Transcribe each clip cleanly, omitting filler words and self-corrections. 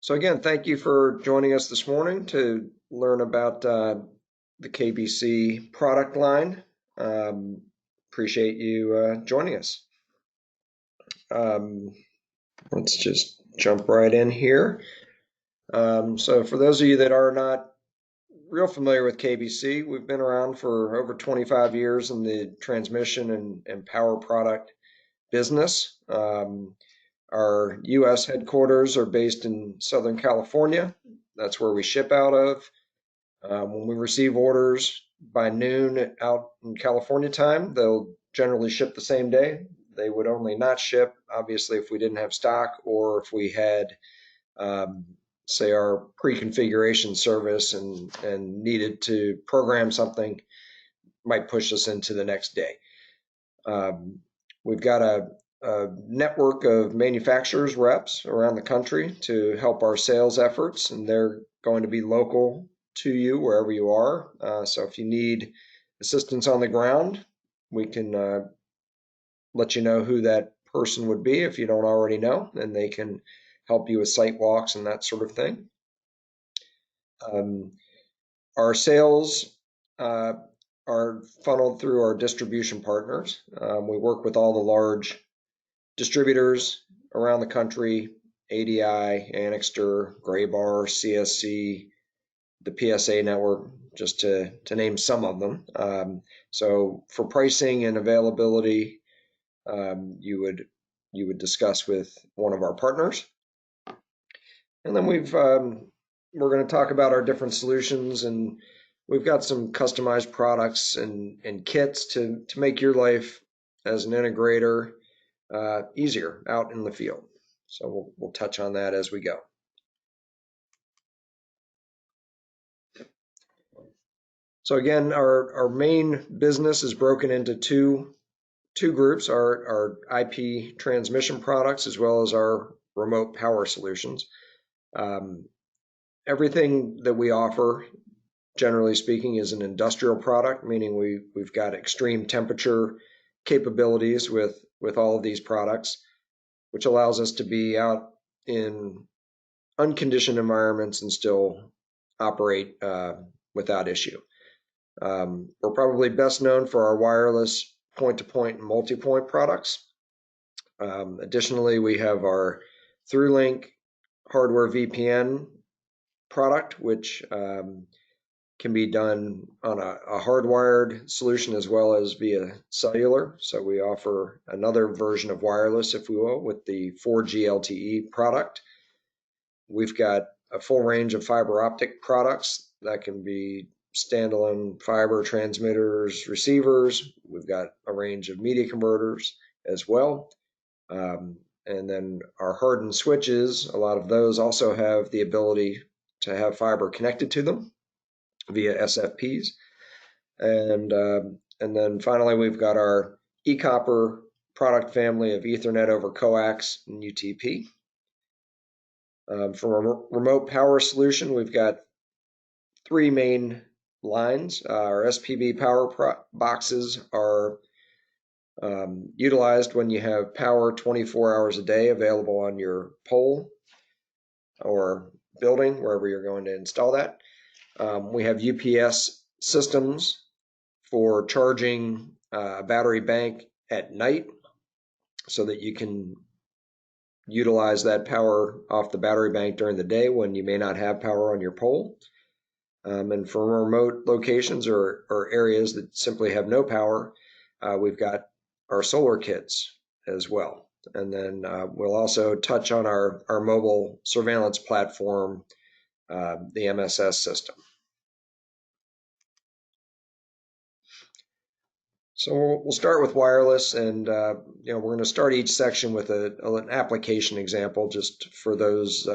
So again, thank you for joining us this morning to learn about the KBC product line. Um, Appreciate you joining us. Um, let's just jump right in here. So for those of you that are not real familiar with KBC, we've been around for over 25 years in the transmission and power product business. Our U.S. headquarters are based in Southern California. That's where we ship out of. When we receive orders by noon out in California time, they'll generally ship the same day. They would only not ship, obviously, if we didn't have stock or if we had, um, say, our pre-configuration service and needed to program something, might push us into the next day. We've got a network of manufacturers reps around the country to help our sales efforts, and they're going to be local to you wherever you are. So if you need assistance on the ground, we can let you know who that person would be if you don't already know, and they can help you with site walks and that sort of thing. Our sales uh, are funneled through our distribution partners. We work with all the large distributors around the country: ADI, Annixter, Graybar, CSC, the PSA network, just to name some of them. So for pricing and availability, you would discuss with one of our partners. And then we're going to talk about our different solutions, and we've got some customized products and kits to make your life as an integrator easier out in the field. So we'll touch on that as we go. So again, our main business is broken into two groups: our IP transmission products as well as our remote power solutions. Everything that we offer, generally speaking, is an industrial product, meaning we've got extreme temperature capabilities with all of these products, which allows us to be out in unconditioned environments and still operate without issue. We're probably best known for our wireless point-to-point and multi-point products. Additionally, we have our ThruLink hardware VPN product, which can be done on a hardwired solution as well as via cellular. So we offer another version of wireless, if we will, with the 4G LTE product. We've got a full range of fiber optic products that can be standalone fiber transmitters, receivers. We've got a range of media converters as well. And then our hardened switches, a lot of those also have the ability to have fiber connected to them via SFPs. And then finally, we've got our eCopper product family of Ethernet over Coax and UTP. From a remote power solution, we've got three main lines. Our SPB power boxes are utilized when you have power 24 hours a day available on your pole or building, wherever you're going to install that. We have UPS systems for charging a battery bank at night so that you can utilize that power off the battery bank during the day when you may not have power on your pole. And for remote locations or areas that simply have no power, we've got our solar kits as well. And then we'll also touch on our mobile surveillance platform, the MSS system. So we'll start with wireless, and we're going to start each section with an application example, just for those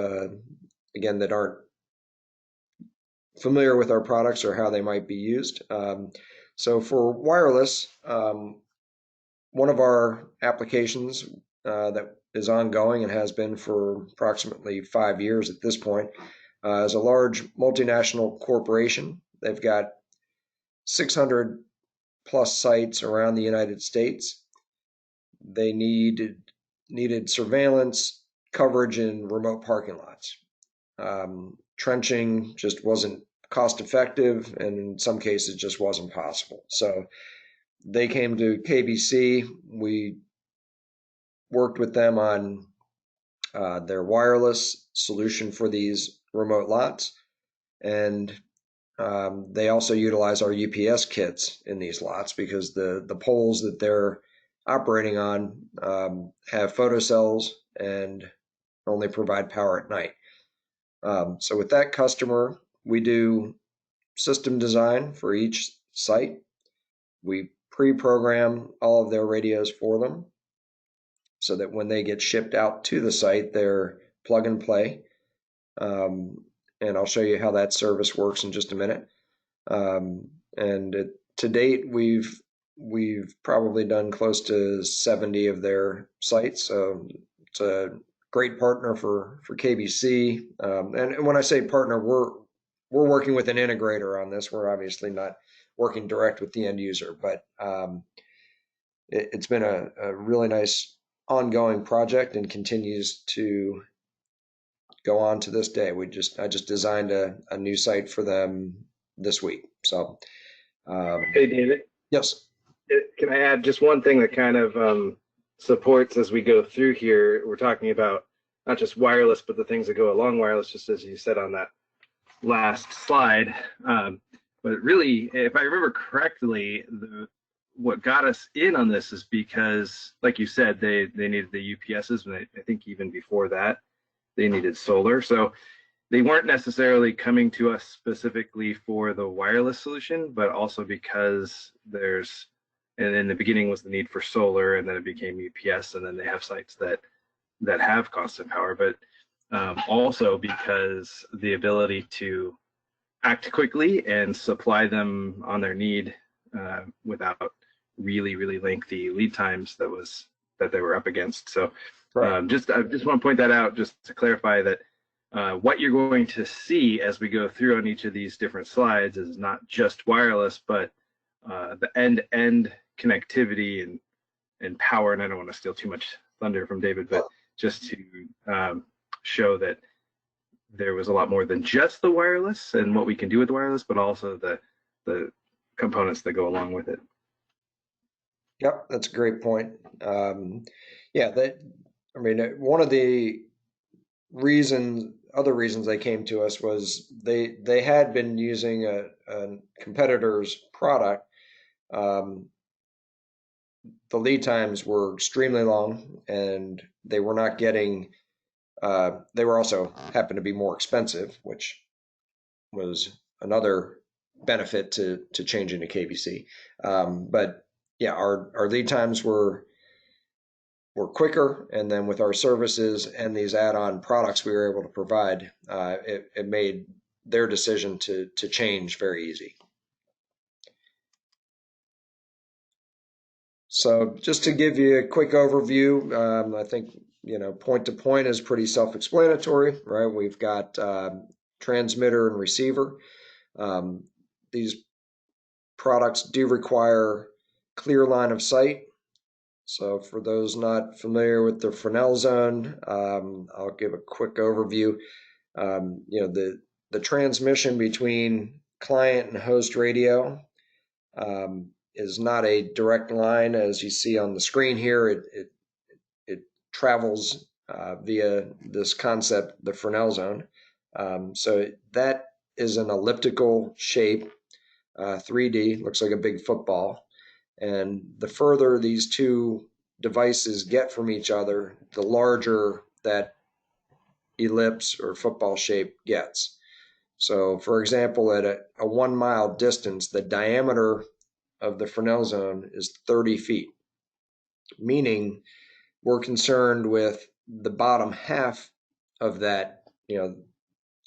again that aren't familiar with our products or how they might be used. So for wireless, one of our applications that is ongoing and has been for approximately 5 years at this point is a large multinational corporation. They've got 600 plus sites around the United States. They needed surveillance coverage in remote parking lots. Trenching just wasn't cost effective, and in some cases just wasn't possible. So they came to KBC. We worked with them on their wireless solution for these remote lots, and they also utilize our UPS kits in these lots because the poles that they're operating on have photocells and only provide power at night. So with that customer, we do system design for each site. We pre-program all of their radios for them so that when they get shipped out to the site, they're plug and play. And I'll show you how that service works in just a minute. To date, we've probably done close to 70 of their sites. So it's a great partner for KBC. And when I say partner, we're working with an integrator on this. We're obviously not working direct with the end user, but it's been a really nice ongoing project and continues to go on to this day. I just designed a new site for them this week. So, Hey, David, yes. can I add just one thing that kind of supports as we go through here? We're talking about not just wireless, but the things that go along wireless, just as you said on that last slide. But really, if I remember correctly, what got us in on this is because, like you said, they needed the UPSs, and I think even before that, they needed solar. So they weren't necessarily coming to us specifically for the wireless solution, but also because and in the beginning was the need for solar, and then it became UPS, and then they have sites that have constant power, but also because the ability to act quickly and supply them on their need without really lengthy lead times that they were up against. So I just want to point that out just to clarify that what you're going to see as we go through on each of these different slides is not just wireless, but the end-to-end connectivity and power. And I don't want to steal too much thunder from David, but just to show that there was a lot more than just the wireless and what we can do with the wireless, but also the components that go along with it. Yep, that's a great point. One of the other reasons they came to us was they had been using a competitor's product. The lead times were extremely long, and they were not getting. They were also happened to be more expensive, which was another benefit to changing to KBC. But yeah, our lead times were quicker, and then with our services and these add-on products we were able to provide, it made their decision to change very easy. So just to give you a quick overview, I think point to point is pretty self-explanatory, right? We've got transmitter and receiver. These products do require clear line of sight. So for those not familiar with the Fresnel zone, I'll give a quick overview. The transmission between client and host radio is not a direct line as you see on the screen here. It travels via this concept, the Fresnel zone. So that is an elliptical shape, 3D, looks like a big football. And the further these two devices get from each other, the larger that ellipse or football shape gets. So for example, at a 1 mile distance, the diameter of the Fresnel zone is 30 feet, meaning we're concerned with the bottom half of that,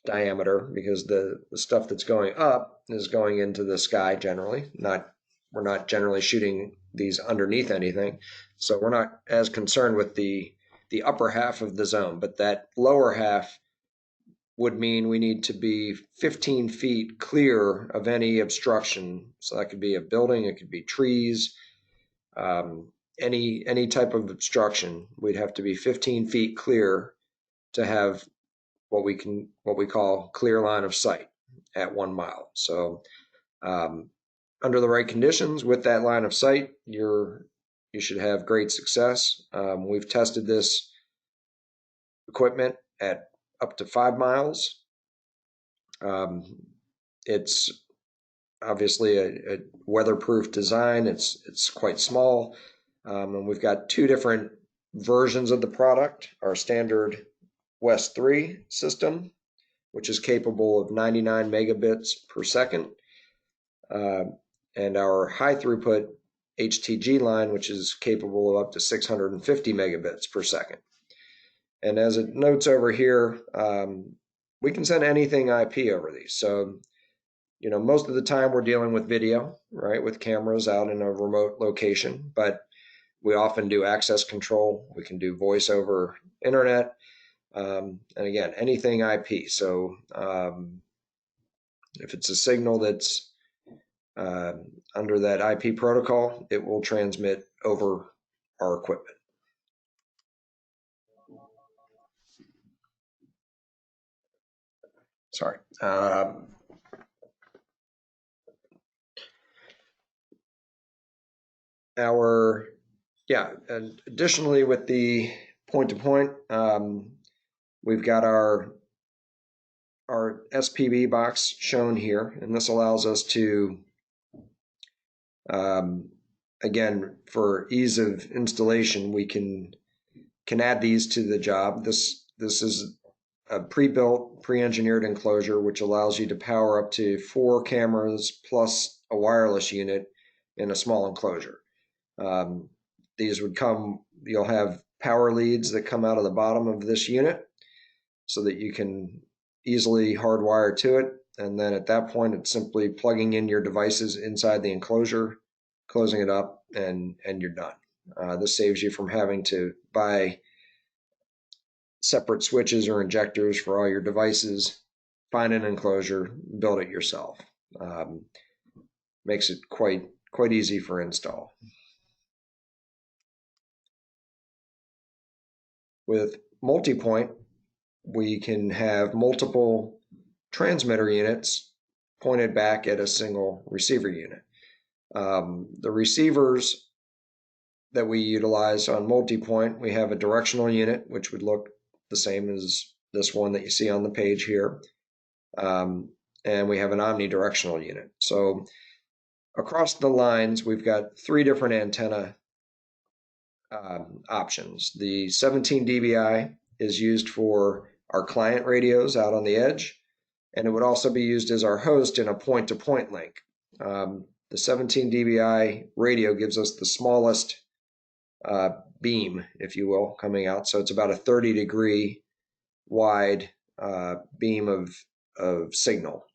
diameter, because the stuff that's going up is going into the sky generally. We're not generally shooting these underneath anything, so we're not as concerned with the upper half of the zone. But that lower half would mean we need to be 15 feet clear of any obstruction. So that could be a building, it could be trees, any type of obstruction. We'd have to be 15 feet clear to have what we call clear line of sight at 1 mile. So under the right conditions with that line of sight, you should have great success. We've tested this equipment at up to 5 miles. It's obviously a weatherproof design. It's quite small, and we've got 2 different versions of the product. Our standard West 3 system, which is capable of 99 megabits per second, and our high throughput HTG line, which is capable of up to 650 megabits per second. And as it notes over here, we can send anything IP over these. So, most of the time we're dealing with video, right, with cameras out in a remote location, but we often do access control. We can do voice over internet, and again, anything IP. So if it's a signal that's under that IP protocol, it will transmit over our equipment. Sorry. And additionally with the point-to-point, we've got our SPB box shown here, and this allows us to, again, for ease of installation, we can add these to the job. This is a pre-built, pre-engineered enclosure, which allows you to power up to 4 cameras plus a wireless unit in a small enclosure. These would come, you'll have power leads that come out of the bottom of this unit so that you can easily hardwire to it. And then at that point, it's simply plugging in your devices inside the enclosure, closing it up, and you're done. This saves you from having to buy separate switches or injectors for all your devices, find an enclosure, build it yourself. Makes it quite easy for install. With multi-point, we can have multiple transmitter units pointed back at a single receiver unit. The receivers that we utilize on multi-point, we have a directional unit, which would look the same as this one that you see on the page here. And we have an omnidirectional unit. So across the lines, we've got 3 different antenna options. The 17 dBi is used for our client radios out on the edge, and it would also be used as our host in a point-to-point link. The 17 dBi radio gives us the smallest beam, if you will, coming out. So it's about a 30-degree wide beam of signal.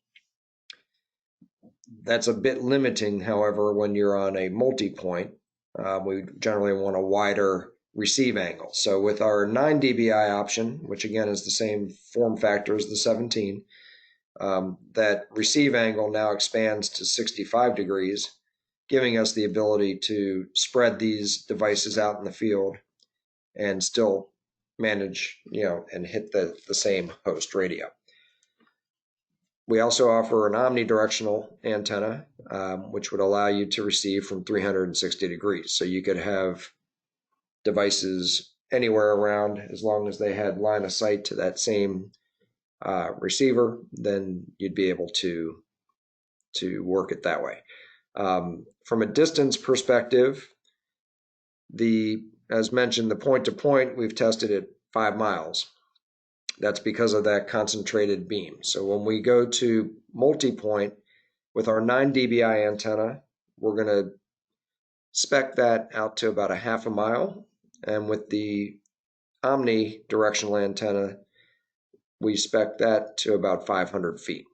That's a bit limiting, however, when you're on a multi-point. We generally want a wider receive angle. So with our 9 dBi option, which again is the same form factor as the 17, that receive angle now expands to 65 degrees, giving us the ability to spread these devices out in the field and still manage, and hit the same host radio. We also offer an omnidirectional antenna, which would allow you to receive from 360 degrees. So you could have devices anywhere around as long as they had line of sight to that same receiver, then you'd be able to work it that way. From a distance perspective, as mentioned, the point-to-point, we've tested at 5 miles. That's because of that concentrated beam. So when we go to multi-point with our 9 dBi antenna, we're going to spec that out to about a half a mile. And with the omnidirectional antenna, we spec that to about 500 feet.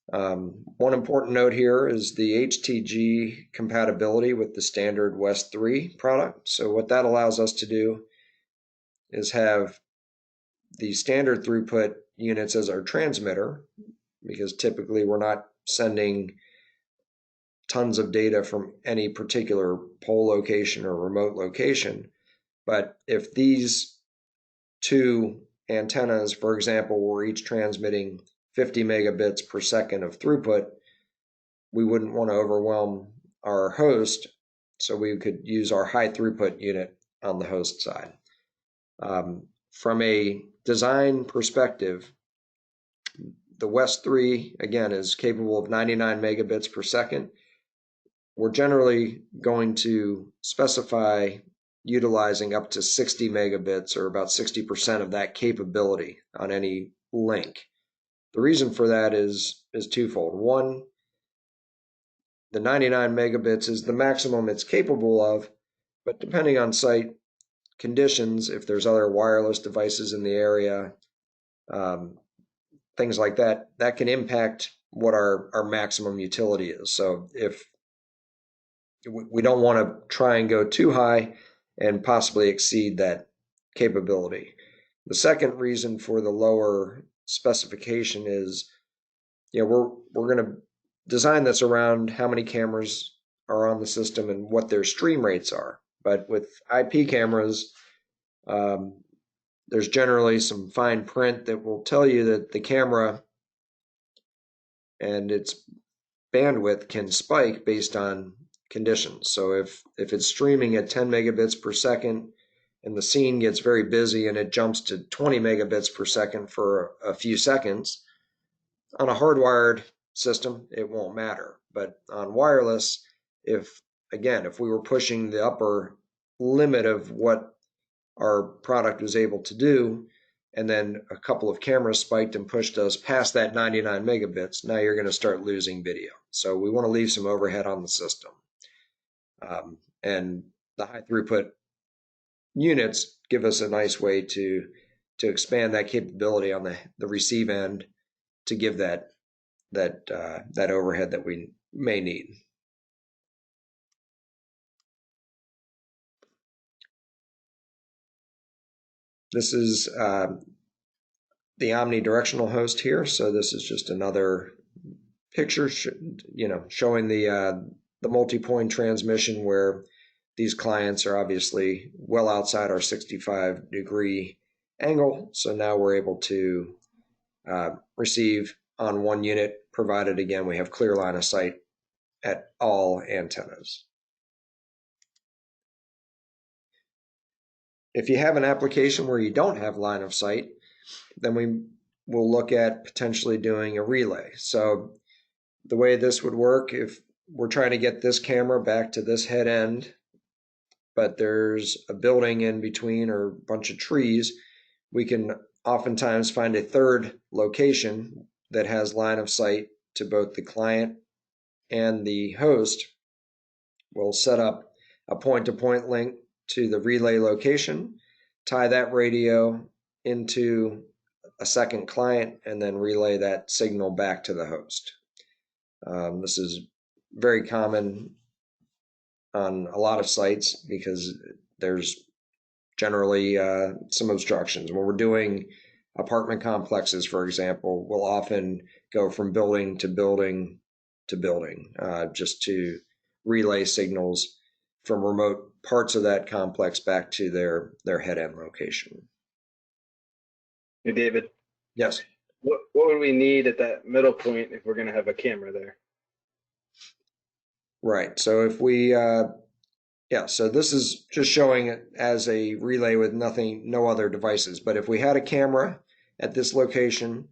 One important note here is the HTG compatibility with the standard West 3 product. So what that allows us to do is have the standard throughput units as our transmitter, because typically we're not sending tons of data from any particular pole location or remote location. But if these 2 antennas, for example, were each transmitting 50 megabits per second of throughput, we wouldn't want to overwhelm our host, so we could use our high throughput unit on the host side. From a design perspective, the West 3, again, is capable of 99 megabits per second. We're generally going to specify utilizing up to 60 megabits, or about 60% of that capability on any link. The reason for that is twofold. One, the 99 megabits is the maximum it's capable of, but depending on site conditions, if there's other wireless devices in the area, things like that, that can impact what our maximum utility is. So if we don't want to try and go too high and possibly exceed that capability. The second reason for the lower specification is, we're going to design this around how many cameras are on the system and what their stream rates are. But with IP cameras, there's generally some fine print that will tell you that the camera and its bandwidth can spike based on conditions. So if it's streaming at 10 megabits per second and the scene gets very busy and it jumps to 20 megabits per second for a few seconds, on a hardwired system, it won't matter. But on wireless, if we were pushing the upper limit of what our product was able to do, and then a couple of cameras spiked and pushed us past that 99 megabits, now you're going to start losing video. So we want to leave some overhead on the system. And the high throughput units give us a nice way to expand that capability on the receive end to give that overhead that we may need. This is the omnidirectional host here. So this is just another picture, showing the multi-point transmission where these clients are obviously well outside our 65-degree angle. So now we're able to receive on one unit, provided again we have clear line of sight at all antennas. If you have an application where you don't have line of sight, then we will look at potentially doing a relay. So the way this would work, if we're trying to get this camera back to this head end, but there's a building in between or a bunch of trees, we can oftentimes find a third location that has line of sight to both the client and the host. We'll set up a point-to-point link to the relay location, tie that radio into a second client, and then relay that signal back to the host. This is very common on a lot of sites because there's generally some obstructions. When we're doing apartment complexes, for example, we'll often go from building to building to building just to relay signals from remote parts of that complex back to their head end location. Hey, David. Yes. What would we need at that middle point if we're going to have a camera there? Right. So if we, so this is just showing it as a relay with no other devices. But if we had a camera at this location,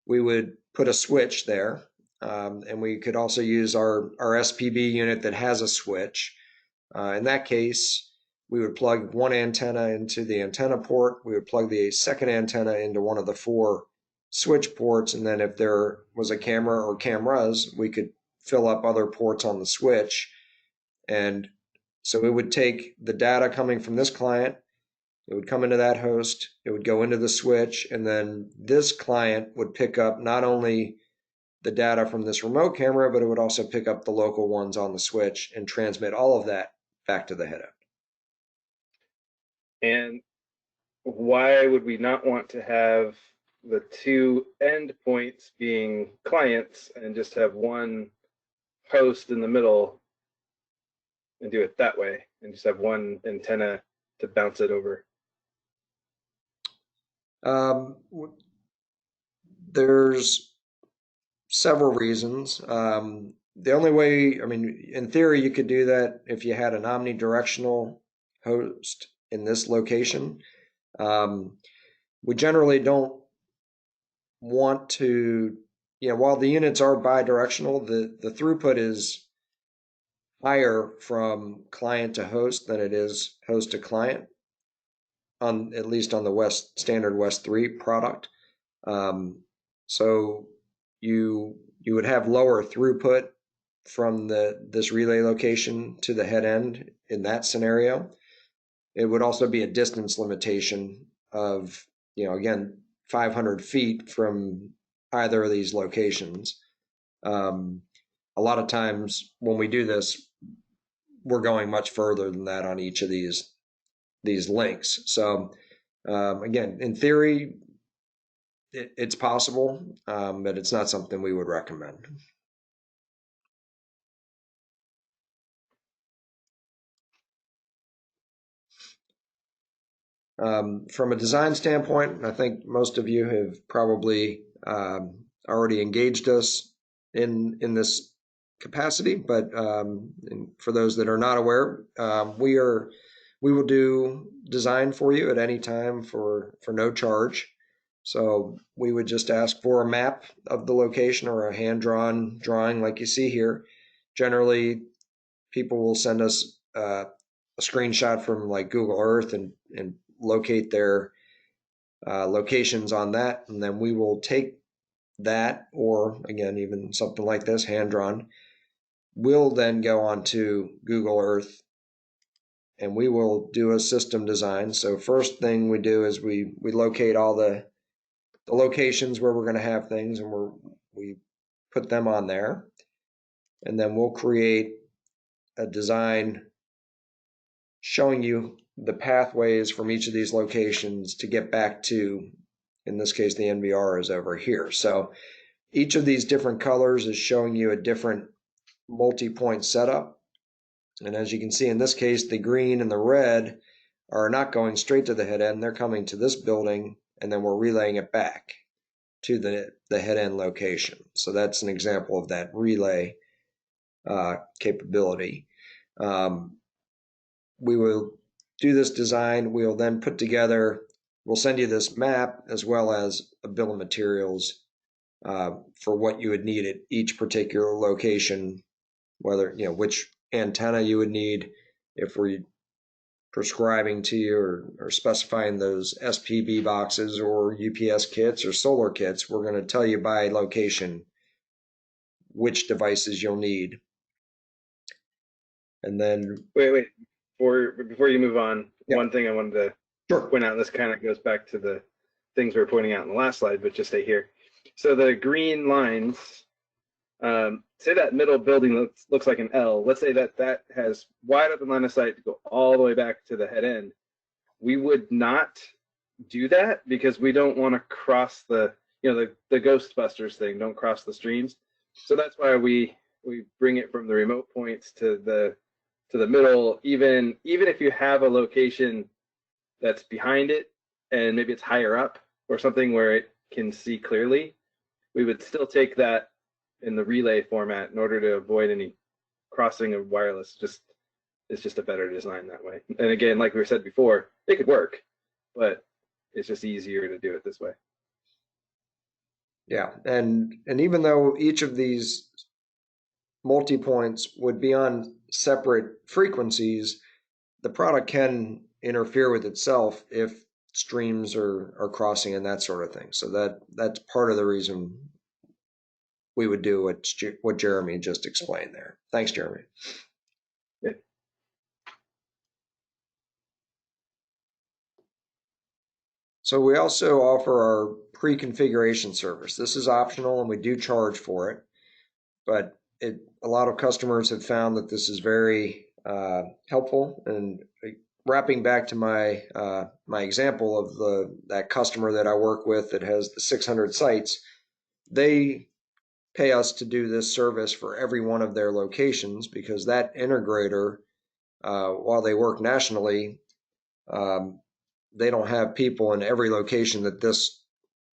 we would put a switch there. And we could also use our SPB unit that has a switch. In that case, we would plug one antenna into the antenna port. We would plug the second antenna into one of the 4 switch ports. And then if there was a camera or cameras, we could fill up other ports on the switch. And so it would take the data coming from this client, it would come into that host, it would go into the switch, and then this client would pick up not only the data from this remote camera, but it would also pick up the local ones on the switch and transmit all of that back to the head end. And why would we not want to have the 2 endpoints being clients and just have one host in the middle and do it that way and just have one antenna to bounce it over? There's several reasons. The only way, I mean, in theory, you could do that if you had an omnidirectional host in this location. We generally don't want to, while the units are bidirectional, the throughput is higher from client to host than it is host to client, on at least on the standard West 3 product. So you would have lower throughput from this relay location to the head end in that scenario. It would also be a distance limitation of, again, 500 feet from either of these locations. A lot of times when we do this, we're going much further than that on each of these links. So again, in theory, it's possible, but it's not something we would recommend. From a design standpoint, I think most of you have probably already engaged us in this capacity, but for those that are not aware, we will do design for you at any time for no charge. So we would just ask for a map of the location or a hand-drawn drawing like you see here. Generally, people will send us a screenshot from like Google Earth and locate their locations on that, and then we will take that, or again, even something like this, hand-drawn. We'll then go on to Google Earth and we will do a system design. So first thing we do is we locate all the locations where we're going to have things, and we put them on there, and then we'll create a design showing you the pathways from each of these locations to get back to, in this case, the NVR is over here. So each of these different colors is showing you a different multi-point setup. And as you can see in this case, the green and the red are not going straight to the head end. They're coming to this building, and then we're relaying it back to the head end location. So that's an example of that relay capability. We will do this design. We'll then put together, we'll send you this map as well as a bill of materials for what you would need at each particular location, whether, which antenna you would need. If we're prescribing to you or specifying those SPB boxes or UPS kits or solar kits, we're going to tell you by location which devices you'll need. And then wait, before you move on, yeah. One thing I wanted to point out, and this kind of goes back to the things we were pointing out in the last slide, but just stay here. So the green lines, say that middle building looks like an L. Let's say that has wide open line of sight to go all the way back to the head end. We would not do that because we don't want to cross the Ghostbusters thing, don't cross the streams. So that's why we bring it from the remote points to the middle. Even if you have a location that's behind it and maybe it's higher up or something where it can see clearly, we would still take that in the relay format in order to avoid any crossing of wireless. It's just a better design that way. And again, like we said before, it could work, but it's just easier to do it this way. Yeah, and even though each of these multi-points would be on separate frequencies, the product can interfere with itself if streams are crossing and that sort of thing. So that's part of the reason we would do what Jeremy just explained there. Thanks, Jeremy. Yeah. So we also offer our pre-configuration service. This is optional and we do charge for it, but a lot of customers have found that this is very helpful. And wrapping back to my example of that customer that I work with that has the 600 sites, they pay us to do this service for every one of their locations because that integrator, while they work nationally, they don't have people in every location that this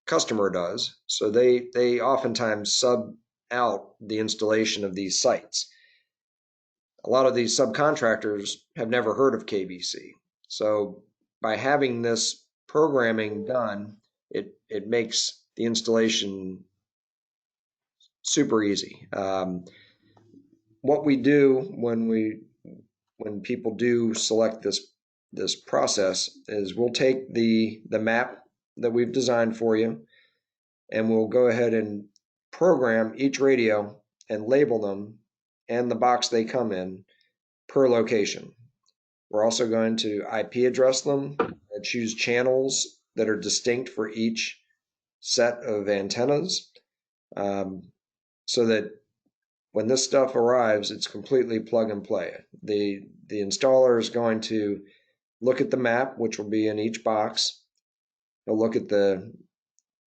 customer does. So they oftentimes sub out the installation of these sites. A lot of these subcontractors have never heard of KBC. So by having this programming done, it makes the installation super easy. What we do when people do select this process is we'll take the map that we've designed for you, and we'll go ahead and program each radio and label them and the box they come in per location. We're also going to IP address them and choose channels that are distinct for each set of antennas, so that when this stuff arrives, it's completely plug and play. The installer is going to look at the map, which will be in each box. He'll look at the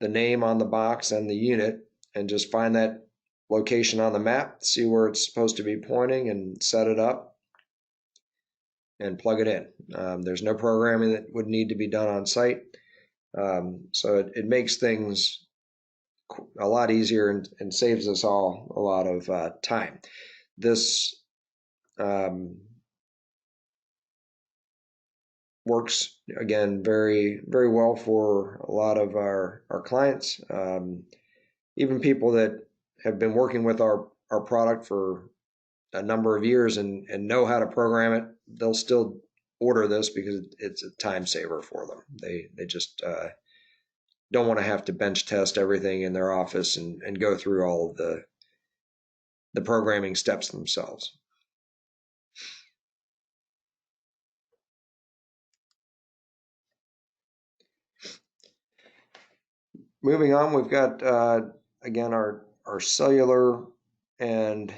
name on the box and the unit and just find that location on the map, see where it's supposed to be pointing, and set it up and plug it in. There's no programming that would need to be done on site. So it makes things a lot easier and saves us all a lot of time. This works, again, very, very well for a lot of our clients. Even people that have been working with our product for a number of years and know how to program it, they'll still order this because it's a time saver for them. They just don't want to have to bench test everything in their office and go through all of the programming steps themselves. Moving on, we've got again our cellular and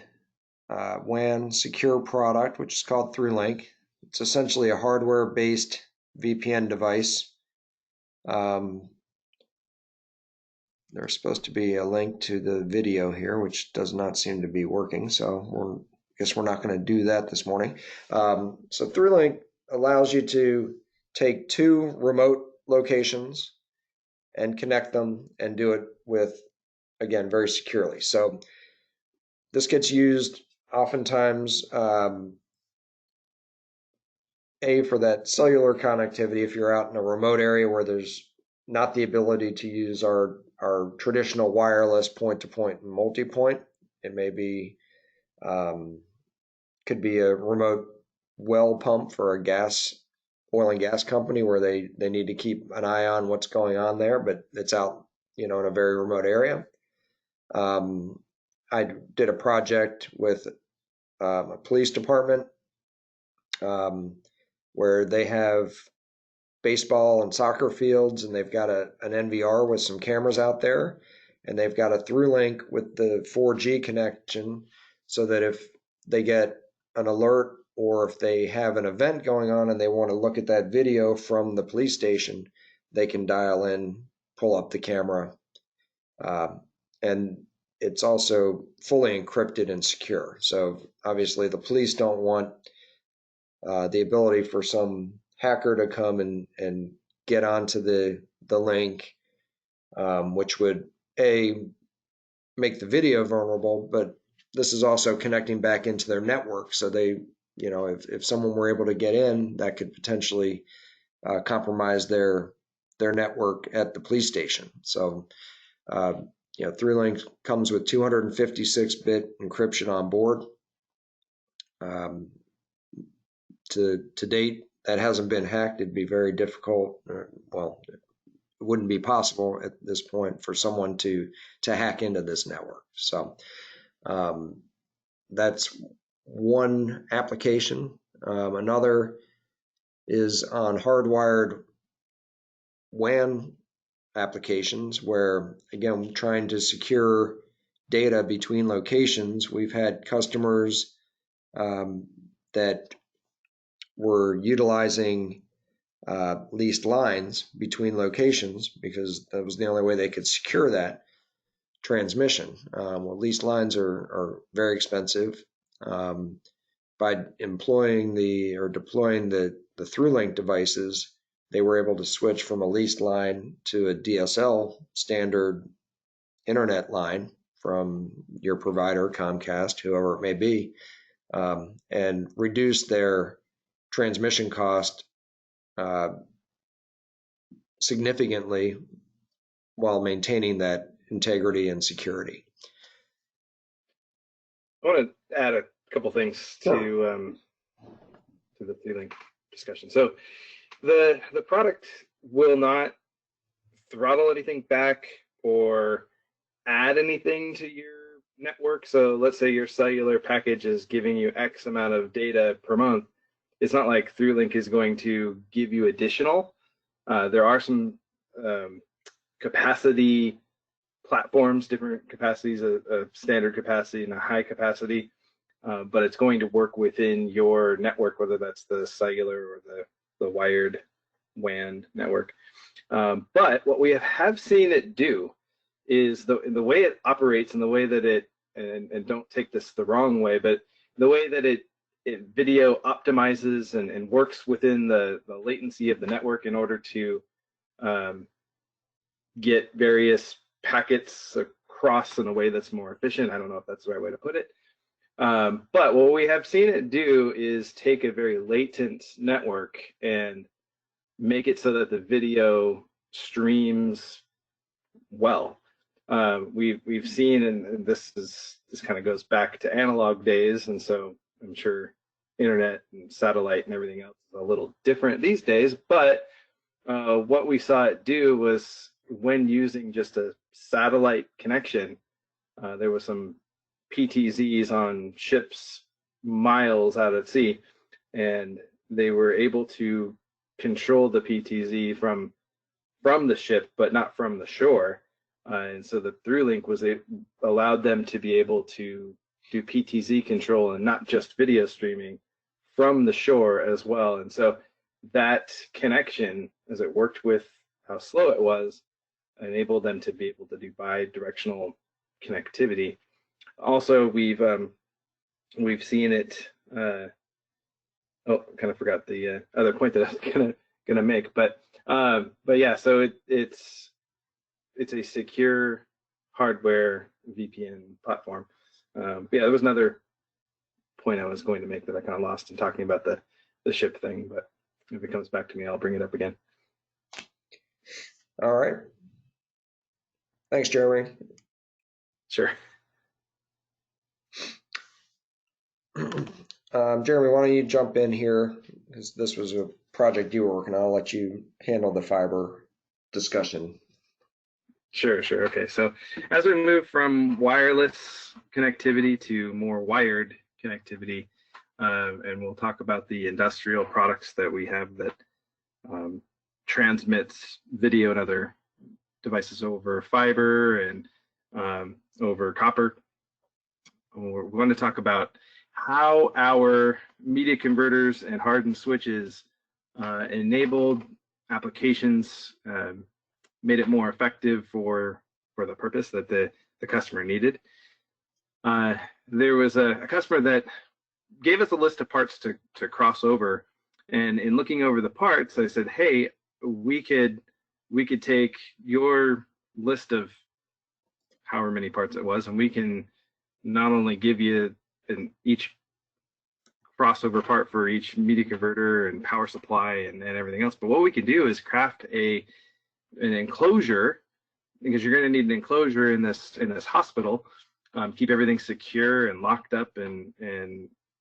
WAN secure product, which is called ThruLink. It's essentially a hardware-based VPN device. There's supposed to be a link to the video here, which does not seem to be working, so I guess we're not going to do that this morning. So ThruLink allows you to take two remote locations and connect them and do it with, again, very securely. So this gets used oftentimes, for that cellular connectivity if you're out in a remote area where there's not the ability to use our traditional wireless point-to-point and multi-point. It may be, could be a remote well pump for a oil and gas company where they need to keep an eye on what's going on there, but it's out, in a very remote area. I did a project with a police department where they have baseball and soccer fields, and they've got an NVR with some cameras out there, and they've got a ThruLink with the 4G connection, so that if they get an alert or if they have an event going on and they want to look at that video from the police station, they can dial in, pull up the camera, and it's also fully encrypted and secure. So obviously the police don't want the ability for some hacker to come and get onto the link, which would make the video vulnerable, but this is also connecting back into their network. So they, if someone were able to get in, that could potentially compromise their network at the police station. So ThruLink comes with 256-bit encryption on board. To date, that hasn't been hacked. It'd be very difficult. Well, it wouldn't be possible at this point for someone to hack into this network. So that's one application. Another is on hardwired WAN applications where, again, trying to secure data between locations. We've had customers that were utilizing leased lines between locations because that was the only way they could secure that transmission. Well, leased lines are very expensive. By employing or deploying the ThruLink devices, they were able to switch from a leased line to a DSL standard internet line from your provider, Comcast, whoever it may be, and reduce their transmission cost significantly while maintaining that integrity and security. I want to add a couple things to the T-Link discussion. So the product will not throttle anything back or add anything to your network. So let's say your cellular package is giving you X amount of data per month. It's not like ThruLink is going to give you additional. There are some capacity platforms, different capacities, a standard capacity and a high capacity, but it's going to work within your network, whether that's the cellular or the wired WAN network. But what we have seen it do is the way it operates and the way that it, and don't take this the wrong way, but the way that it video optimizes and works within the latency of the network in order to get various packets across in a way that's more efficient. I don't know if that's the right way to put it. But what we have seen it do is take a very latent network and make it so that the video streams well. We've seen, and this kind of goes back to analog days, and so I'm sure internet and satellite and everything else is a little different these days, but what we saw it do was, when using just a satellite connection, there was some PTZs on ships miles out at sea, and they were able to control the PTZ from the ship, but not from the shore. And so the ThruLink allowed them to be able to do PTZ control and not just video streaming from the shore as well. And so that connection, as it worked with how slow it was, enabled them to be able to do bi-directional connectivity. Also, we've seen it. Oh, kind of forgot the other point that I was gonna make, but yeah. So it's a secure hardware VPN platform. Yeah, there was another point I was going to make that I kind of lost in talking about the ship thing, but if it comes back to me, I'll bring it up again. All right. Thanks, Jeremy. Sure. Jeremy, why don't you jump in here, because this was a project you were working on. I'll let you handle the fiber discussion. Sure. Okay, so as we move from wireless connectivity to more wired connectivity, and we'll talk about the industrial products that we have that transmits video and other devices over fiber and over copper. We're going to talk about how our media converters and hardened switches enabled applications, made it more effective for the purpose that the customer needed. There was a customer that gave us a list of parts to cross over, and in looking over the parts, I said, hey, we could take your list of however many parts it was, and we can not only give you each crossover part for each media converter and power supply and everything else, but what we can do is craft an enclosure, because you're going to need an enclosure in this hospital, keep everything secure and locked up in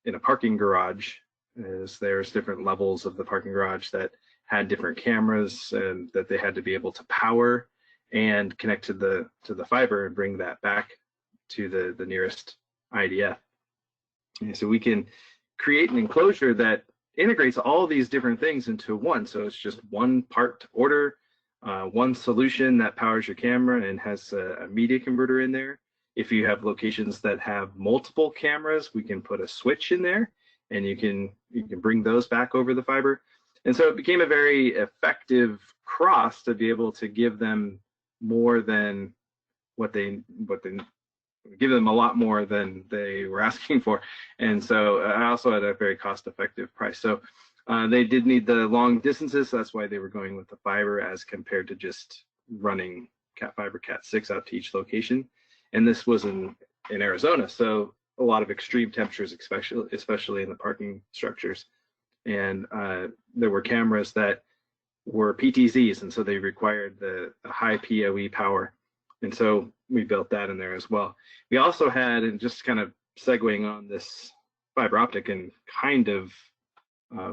a parking garage, as there's different levels of the parking garage that had different cameras and that they had to be able to power and connect to the fiber and bring that back to the nearest IDF. And so we can create an enclosure that integrates all these different things into one. So it's just one part to order, one solution that powers your camera and has a media converter in there. If you have locations that have multiple cameras, we can put a switch in there, and you can bring those back over the fiber. And so it became a very effective cross to be able to give them more than give them a lot more than they were asking for. And so I also had a very cost-effective price. So They did need the long distances, so that's why they were going with the fiber as compared to just running Cat fiber, Cat 6 out to each location. And this was in Arizona, so a lot of extreme temperatures, especially in the parking structures. And there were cameras that were PTZs, and so they required the high PoE power. And so we built that in there as well. We also had, and just kind of segueing on this fiber optic and kind of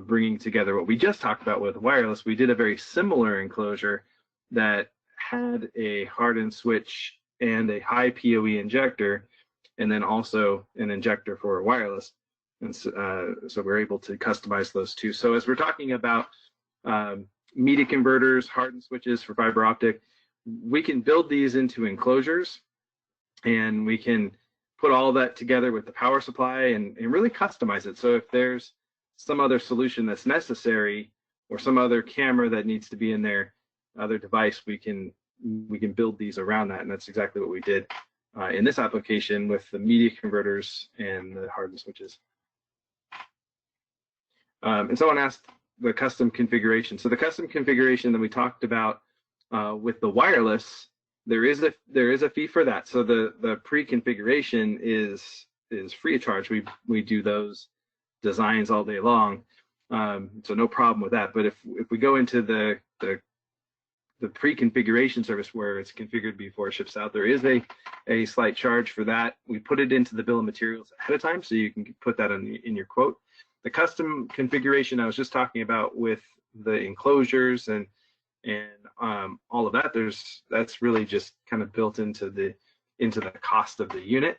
bringing together what we just talked about with wireless, we did a very similar enclosure that had a hardened switch and a high PoE injector, and then also an injector for wireless. And so we're able to customize those two. So as we're talking about media converters, hardened switches for fiber optic, we can build these into enclosures, and we can put all that together with the power supply and really customize it. So if there's some other solution that's necessary, or some other camera that needs to be in there, other device, we can build these around that. And that's exactly what we did in this application with the media converters and the hardened switches. And someone asked the custom configuration. So the custom configuration that we talked about with the wireless, there is a fee for that. So the pre-configuration is free of charge. We do those designs all day long, so no problem with that. But if we go into the pre-configuration service where it's configured before it ships out, there is a slight charge for that. We put it into the bill of materials ahead of time, so you can put that in your quote. The custom configuration I was just talking about with the enclosures and all of that, that's really just kind of built into the cost of the unit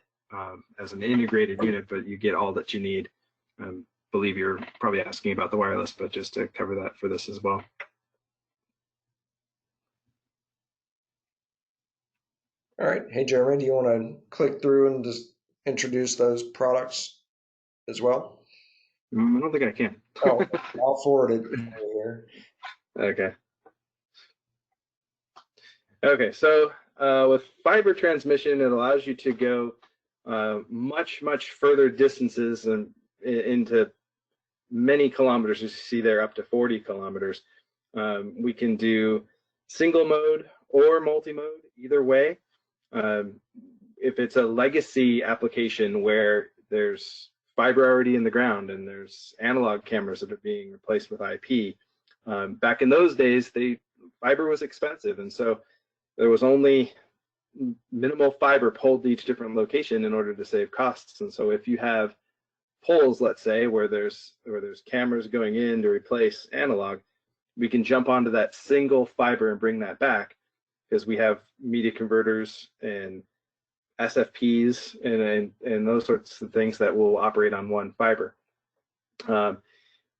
as an integrated unit, but you get all that you need. Believe you're probably asking about the wireless, but just to cover that for this as well. All right. Hey, Jeremy, do you want to click through and just introduce those products as well? I don't think I can. Oh, I'll forward it here. Okay. Okay, so with fiber transmission, it allows you to go much further distances and into many kilometers. As you see there, up to 40 kilometers. We can do single mode or multi-mode, either way. If it's a legacy application where there's fiber already in the ground and there's analog cameras that are being replaced with IP, back in those days, fiber was expensive, and so there was only minimal fiber pulled to each different location in order to save costs. And so if you have poles, let's say, where there's cameras going in to replace analog, we can jump onto that single fiber and bring that back, because we have media converters and SFPs and those sorts of things that will operate on one fiber.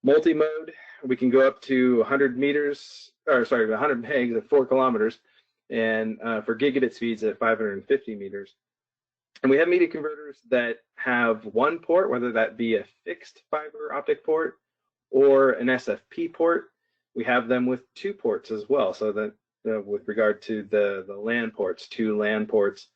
Multi-mode, we can go up to 100 meters, or sorry, 100 megs at 4 kilometers, and for gigabit speeds at 550 meters. And we have media converters that have one port, whether that be a fixed fiber optic port or an SFP port. We have them with 2 ports as well. So that with regard to the LAN ports, 2 LAN ports,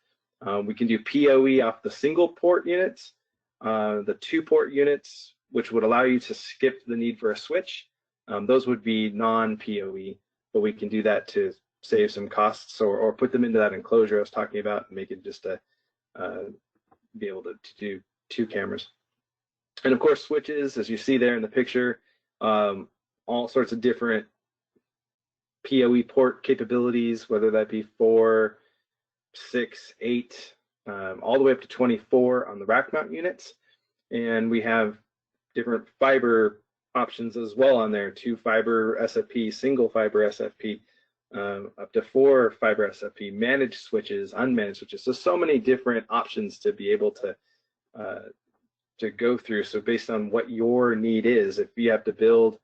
we can do PoE off the single port units, the 2 port units, which would allow you to skip the need for a switch. Those would be non-PoE, but we can do that to save some costs, or put them into that enclosure I was talking about and make it just be able to do 2 cameras. And of course, switches, as you see there in the picture, all sorts of different PoE port capabilities, whether that be 4, 6, 8, all the way up to 24 on the rack mount units. And we have different fiber options as well on there, 2 fiber SFP, single fiber SFP, up to 4 fiber SFP, managed switches, unmanaged switches. So many different options to be able to go through. So based on what your need is, if you have to build,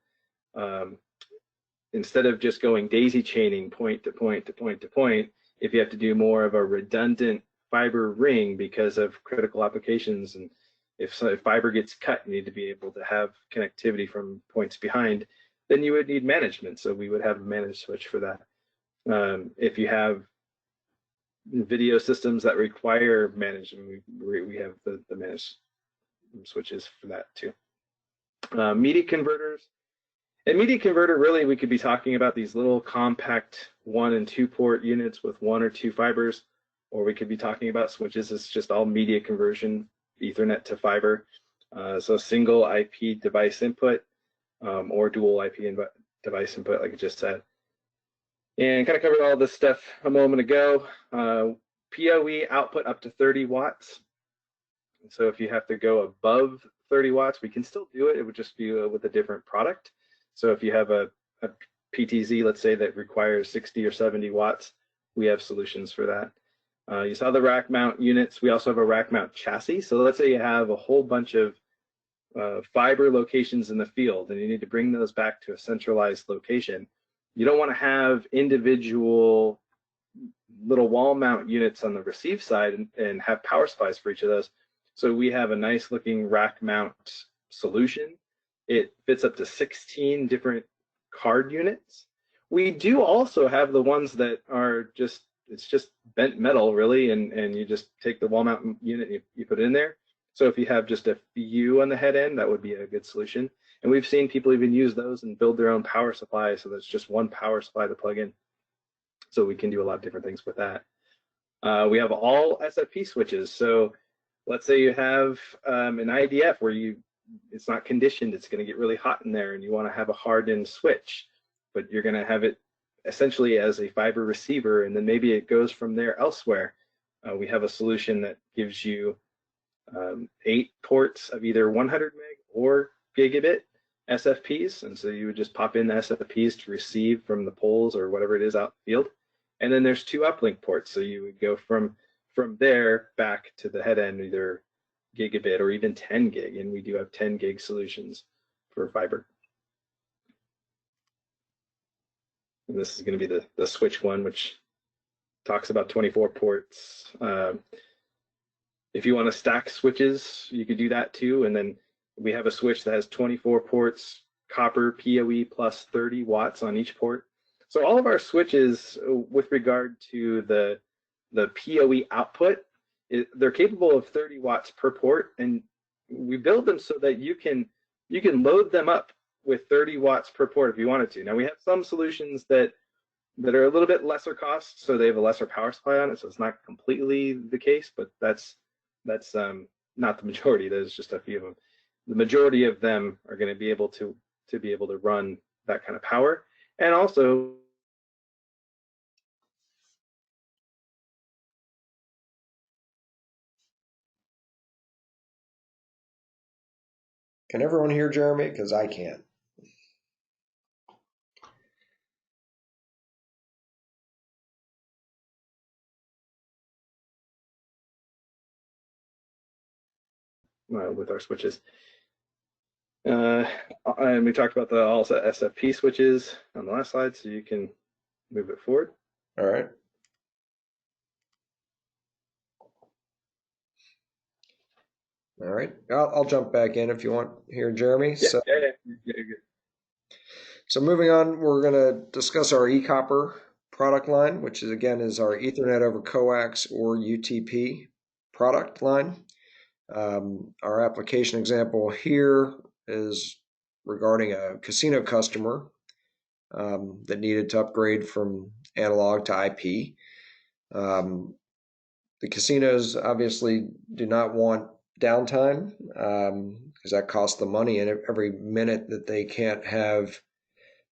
instead of just going daisy chaining point to point to point to point, if you have to do more of a redundant fiber ring because of critical applications, and if fiber gets cut, you need to be able to have connectivity from points behind, then you would need management. So we would have a managed switch for that. If you have video systems that require management, we have the managed switches for that too. Media converters, And media converter, really, we could be talking about these little compact 1 and 2 port units with 1 or 2 fibers, or we could be talking about switches. It's just all media conversion, Ethernet to fiber. So single IP device input or dual IP device input, like I just said. And kind of covered all this stuff a moment ago. PoE output up to 30 watts. So if you have to go above 30 watts, we can still do it. It would just be with a different product. So if you have a PTZ, let's say, that requires 60 or 70 watts, we have solutions for that. You saw the rack mount units. We also have a rack mount chassis. So let's say you have a whole bunch of fiber locations in the field and you need to bring those back to a centralized location. You don't want to have individual little wall mount units on the receive side and have power supplies for each of those. So we have a nice looking rack mount solution. It fits up to 16 different card units. We do also have the ones that are just, it's just bent metal really, and you just take the wall mount unit, you put it in there. So if you have just a few on the head end, that would be a good solution. And we've seen people even use those and build their own power supply, so there's just one power supply to plug in. So we can do a lot of different things with that. We have all SFP switches. So let's say you have an IDF where it's not conditioned, it's going to get really hot in there, and you want to have a hardened switch, but you're going to have it essentially as a fiber receiver, and then maybe it goes from there elsewhere. We have a solution that gives you 8 ports of either 100 meg or gigabit SFPs, and so you would just pop in the SFPs to receive from the poles or whatever it is out in the field. And then there's 2 uplink ports, so you would go from there back to the head end, either gigabit or even 10 gig, and we do have 10 gig solutions for fiber. And this is going to be the switch one, which talks about 24 ports. If you want to stack switches, you could do that too. And then we have a switch that has 24 ports, copper PoE plus 30 watts on each port. So all of our switches, with regard to the PoE output, they're capable of 30 watts per port, and we build them so that you can load them up with 30 watts per port if you wanted to. Now we have some solutions that are a little bit lesser cost, so they have a lesser power supply on it, so it's not completely the case, but that's not the majority. There's just a few of them. The majority of them are going to be able to run that kind of power, and also Can everyone hear Jeremy? Because I can't. with our switches. And we talked about the also SFP switches on the last slide, so you can move it forward. All right. All right. I'll jump back in if you want here, Jeremy. Yeah. So moving on, we're going to discuss our eCopper product line, which is our Ethernet over Coax or UTP product line. Our application example here is regarding a casino customer that needed to upgrade from analog to IP. The casinos obviously do not want downtime because that costs them money, and every minute that they can't have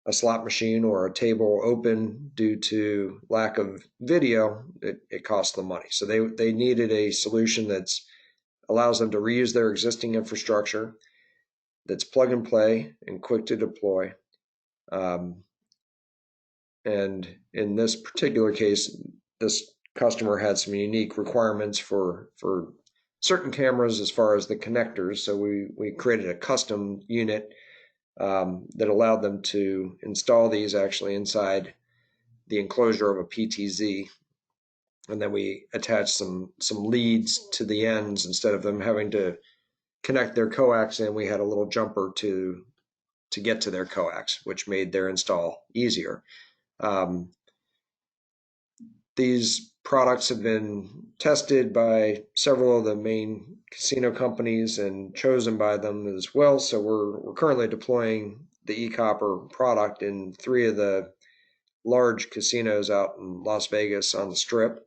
a slot machine or a table open due to lack of video, it costs them money. So they needed a solution that allows them to reuse their existing infrastructure, that's plug and play and quick to deploy. And in this particular case, this customer had some unique requirements for certain cameras as far as the connectors. So we created a custom unit that allowed them to install these actually inside the enclosure of a PTZ. And then we attached some leads to the ends. Instead of them having to connect their coax in, we had a little jumper to get to their coax, which made their install easier. These products have been tested by several of the main casino companies and chosen by them as well. So we're currently deploying the eCopper product in 3 of the large casinos out in Las Vegas on the Strip.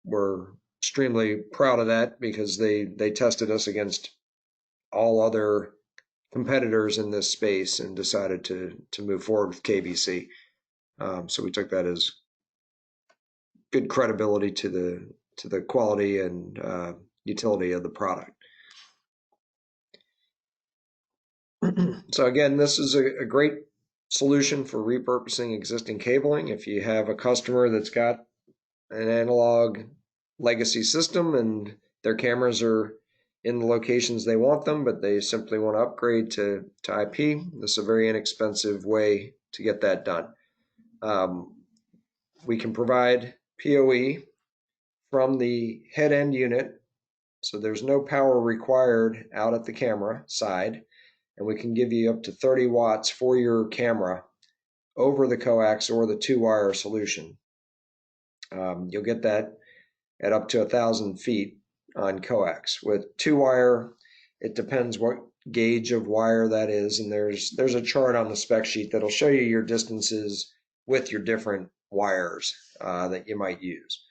We're extremely proud of that because they tested us against all other competitors in this space and decided to move forward with KBC. So we took that as good credibility to the quality and utility of the product. So again, this is a great solution for repurposing existing cabling. If you have a customer that's got an analog legacy system and their cameras are in the locations they want them, but they simply want to upgrade to IP, this is a very inexpensive way to get that done. We can provide PoE from the head end unit, so there's no power required out at the camera side, and we can give you up to 30 watts for your camera over the coax or the 2-wire solution. You'll get that at up to 1,000 feet on coax. With 2-wire, it depends what gauge of wire that is, and there's a chart on the spec sheet that'll show you your distances with your different wires that you might use.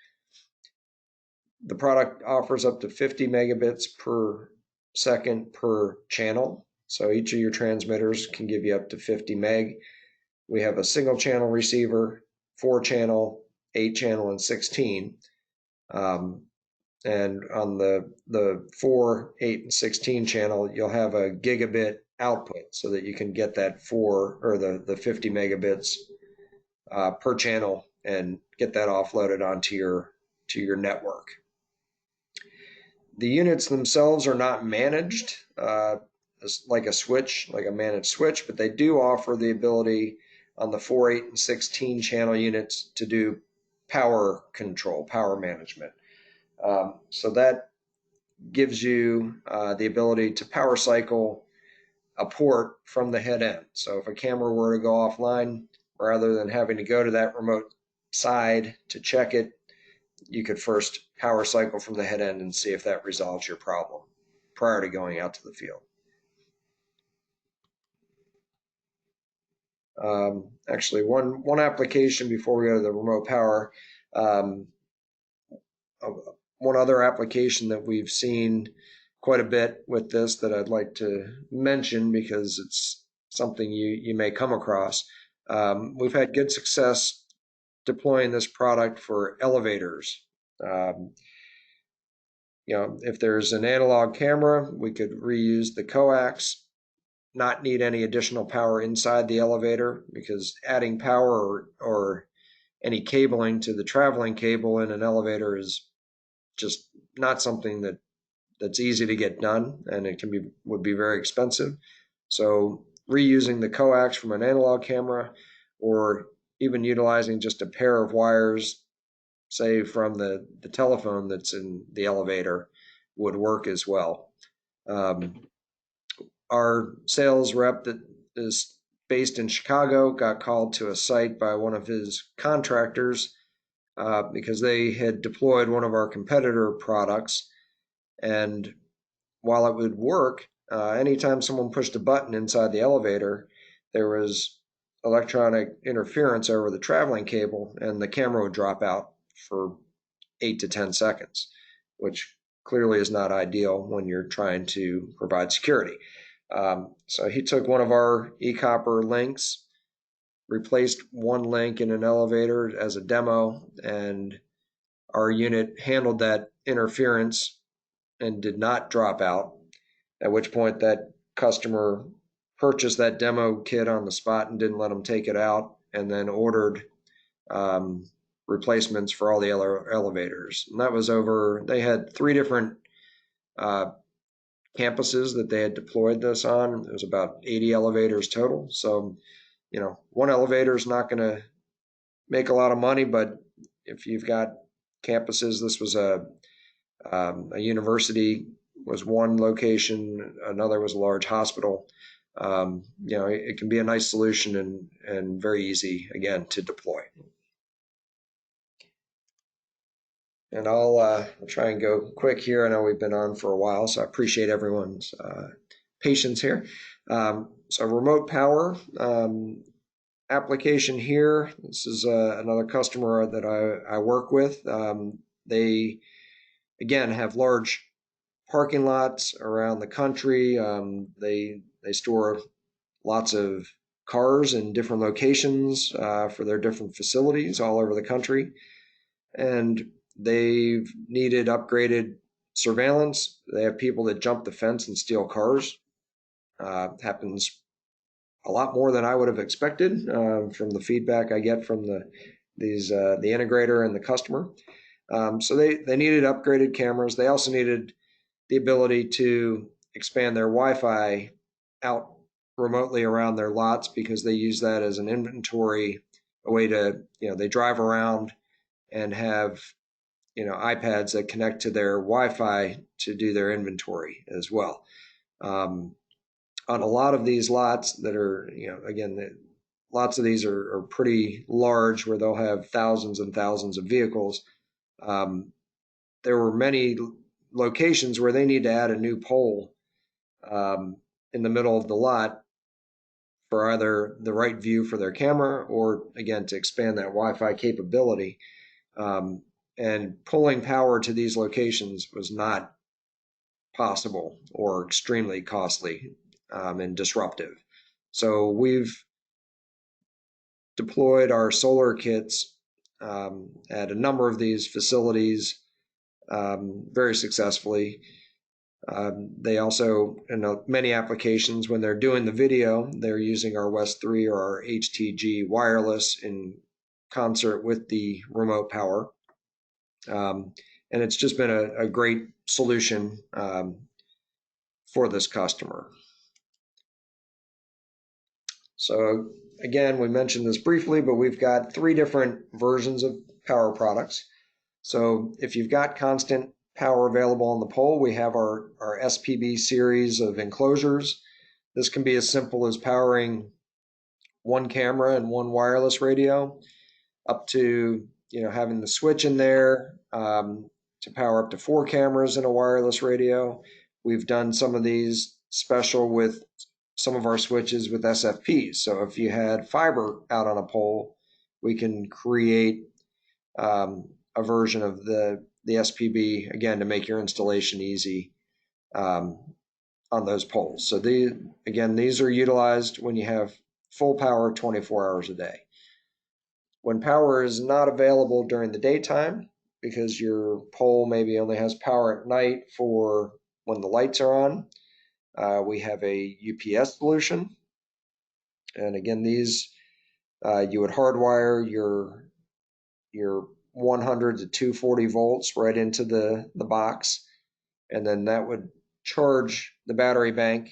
The product offers up to 50 megabits per second per channel, so each of your transmitters can give you up to 50 meg. We have a single channel receiver, 4-channel, 8-channel, and 16. And on the 4, 8, and 16 channel, you'll have a gigabit output so that you can get that the 50 megabits per channel and get that offloaded onto your network. The units themselves are not managed like a switch, like a managed switch, but they do offer the ability on the 4, 8, and 16 channel units to do power control, power management. So that gives you the ability to power cycle a port from the head end. So if a camera were to go offline, rather than having to go to that remote side to check it, you could first power cycle from the head end and see if that resolves your problem prior to going out to the field. Actually, one application before we go to the remote power, one other application that we've seen quite a bit with this that I'd like to mention because it's something you may come across. We've had good success deploying this product for elevators. If there's an analog camera, we could reuse the coax, not need any additional power inside the elevator, because adding power or any cabling to the traveling cable in an elevator is just not something that's easy to get done, and it would be very expensive. So reusing the coax from an analog camera, or even utilizing just a pair of wires, say from the telephone that's in the elevator, would work as well. Our sales rep that is based in Chicago got called to a site by one of his contractors because they had deployed one of our competitor products. And while it would work, anytime someone pushed a button inside the elevator, there was electronic interference over the traveling cable, and the camera would drop out for 8 to 10 seconds, which clearly is not ideal when you're trying to provide security. So he took one of our eCopper links, replaced one link in an elevator as a demo, and our unit handled that interference and did not drop out, at which point that customer purchased that demo kit on the spot and didn't let them take it out, and then ordered replacements for all the elevators. And that was they had 3 different campuses that they had deployed this on. It was about 80 elevators total. So, one elevator is not going to make a lot of money, but if you've got campuses, this was a university was one location, another was a large hospital. It can be a nice solution and very easy, again, to deploy. And I'll try and go quick here. I know we've been on for a while, so I appreciate everyone's patience here. So remote power application here. This is another customer that I work with. They, again, have large parking lots around the country. They store lots of cars in different locations for their different facilities all over the country. And they've needed upgraded surveillance. They have people that jump the fence and steal cars. Happens a lot more than I would have expected from the feedback I get from the integrator and the customer. So they needed upgraded cameras. They also needed the ability to expand their Wi-Fi out remotely around their lots because they use that as an inventory, a way to, they drive around and have, iPads that connect to their Wi-Fi to do their inventory as well. On a lot of these lots that are, again, lots of these are pretty large where they'll have thousands and thousands of vehicles. There were many locations where they need to add a new pole in the middle of the lot for either the right view for their camera or, again, to expand that Wi-Fi capability. And pulling power to these locations was not possible or extremely costly and disruptive. So we've deployed our solar kits at a number of these facilities very successfully. They also, in many applications, when they're doing the video, they're using our West 3 or our HTG wireless in concert with the remote power. And it's just been a great solution for this customer. So again, we mentioned this briefly, but we've got 3 different versions of power products. So if you've got constant power available on the pole, we have our SPB series of enclosures. This can be as simple as powering 1 camera and 1 wireless radio, up to having the switch in there to power up to 4 cameras and a wireless radio. We've done some of these special with some of our switches with SFPs. So if you had fiber out on a pole, we can create a version of the SPB, again, to make your installation easy on those poles. So these are utilized when you have full power 24 hours a day. When power is not available during the daytime, because your pole maybe only has power at night for when the lights are on, we have a UPS solution. And again, these you would hardwire your 100 to 240 volts right into the box, and then that would charge the battery bank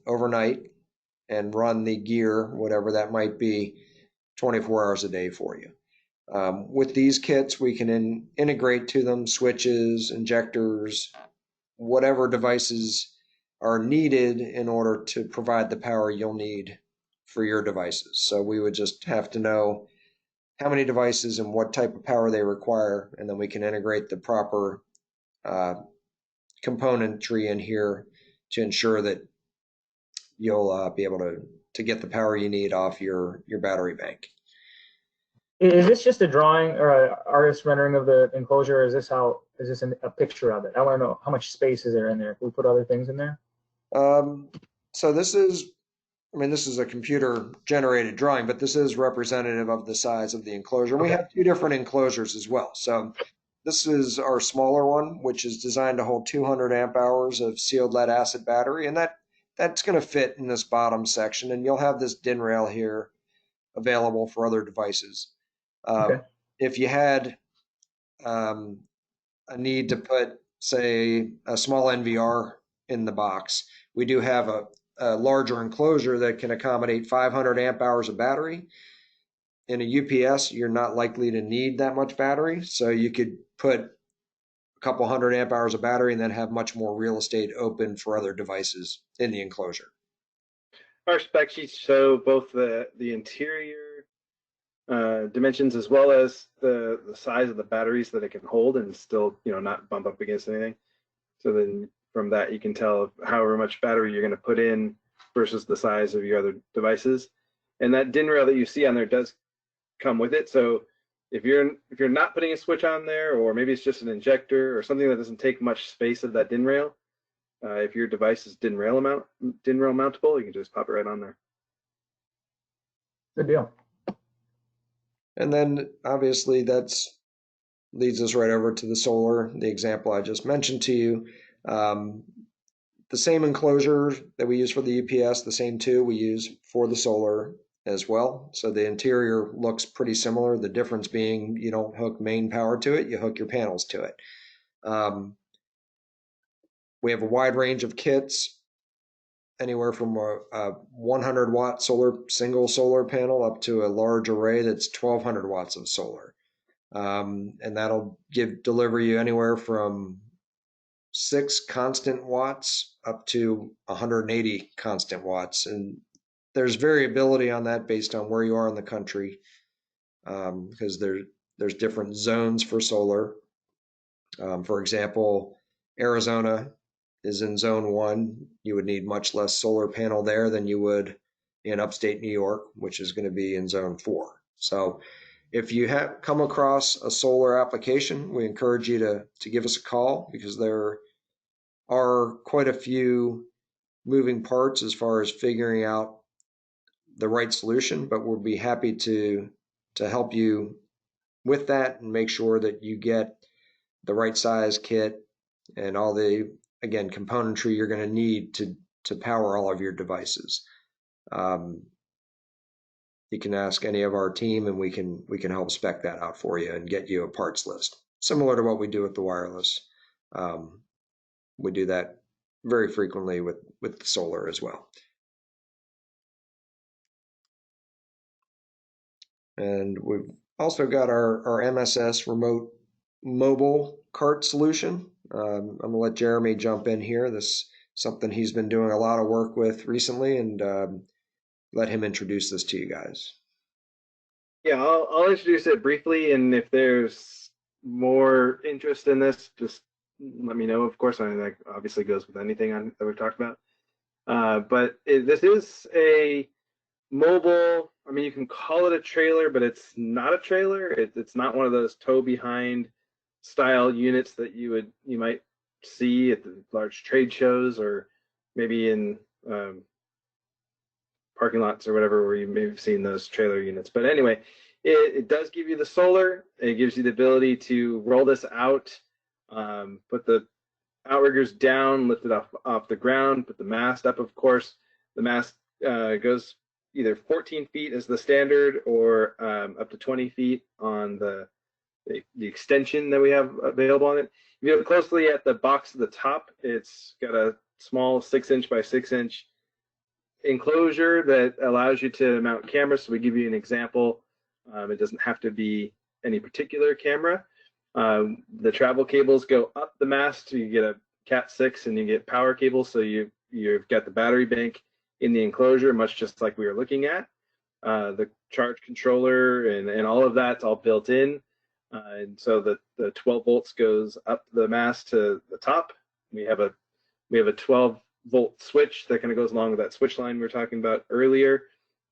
overnight and run the gear, whatever that might be, 24 hours a day for you. With these kits, we can integrate to them switches, injectors, whatever devices are needed in order to provide the power you'll need for your devices. So we would just have to know how many devices and what type of power they require, and then we can integrate the proper componentry in here to ensure that you'll be able to get the power you need off your battery bank. Is this just a drawing or an artist rendering of the enclosure, or is this a picture of it? I want to know how much space is there in there. Can we put other things in there? So this is a computer generated drawing, but this is representative of the size of the enclosure. Okay. We have 2 different enclosures as well. So this is our smaller one, which is designed to hold 200 amp hours of sealed lead acid battery, and that's going to fit in this bottom section, and you'll have this DIN rail here available for other devices. Okay. If you had a need to put, say, a small NVR in the box, we do have a larger enclosure that can accommodate 500 amp hours of battery. In a UPS, you're not likely to need that much battery, so you could put a couple hundred amp hours of battery and then have much more real estate open for other devices in the enclosure. Our spec sheets show both the interior dimensions as well as the size of the batteries that it can hold and still not bump up against anything. So then from that you can tell however much battery you're going to put in versus the size of your other devices. And that DIN rail that you see on there does come with it. So if you're not putting a switch on there, or maybe it's just an injector or something that doesn't take much space of that DIN rail, if your device is DIN rail mountable, you can just pop it right on there. Good deal. And then obviously that's leads us right over to the solar, the example I just mentioned to you. The same enclosure that we use for the UPS, the same two we use for the solar as well. So the interior looks pretty similar. The difference being you don't hook main power to it, you hook your panels to it. We have a wide range of kits, anywhere from a 100 watt single solar panel up to a large array that's 1200 watts of solar. And that'll deliver you anywhere from 6 constant watts up to 180 constant watts. And there's variability on that based on where you are in the country, because there's different zones for solar. For example, Arizona is in zone 1. You would need much less solar panel there than you would in upstate New York, which is going to be in zone 4. So if you have come across a solar application, we encourage you to give us a call, because there are quite a few moving parts as far as figuring out the right solution, but we'll be happy to help you with that and make sure that you get the right size kit and all the, again, componentry you're going to need to power all of your devices. You can ask any of our team, and we can help spec that out for you and get you a parts list, similar to what we do with the wireless. We do that very frequently with the solar as well. And we've also got our MSS remote mobile cart solution. I'm gonna let Jeremy jump in here. This is something he's been doing a lot of work with recently, and let him introduce this to you guys. Yeah, I'll introduce it briefly, and if there's more interest in this, just let me know. Of course, I mean, that obviously goes with anything that we've talked about. But this is a mobile, I mean, you can call it a trailer, but it's not a trailer. It's not one of those tow behind style units that you might see at the large trade shows, or maybe in parking lots or whatever, where you may have seen those trailer units. But anyway, it does give you the solar. It gives you the ability to roll this out, put the outriggers down, lift it off the ground, put the mast up. Of course, the mast goes either 14 feet as the standard, or up to 20 feet on the extension that we have available on it. If you look closely at the box at the top, it's got a small 6-inch by 6-inch enclosure that allows you to mount cameras. So we give you an example. It doesn't have to be any particular camera. The travel cables go up the mast. You get a Cat6 and you get power cables. So you've got the battery bank in the enclosure, much just like we were looking at. The charge controller and all of that's all built in. And so the 12 volts goes up the mast to the top. We have a 12-volt switch that kind of goes along with that switch line we were talking about earlier,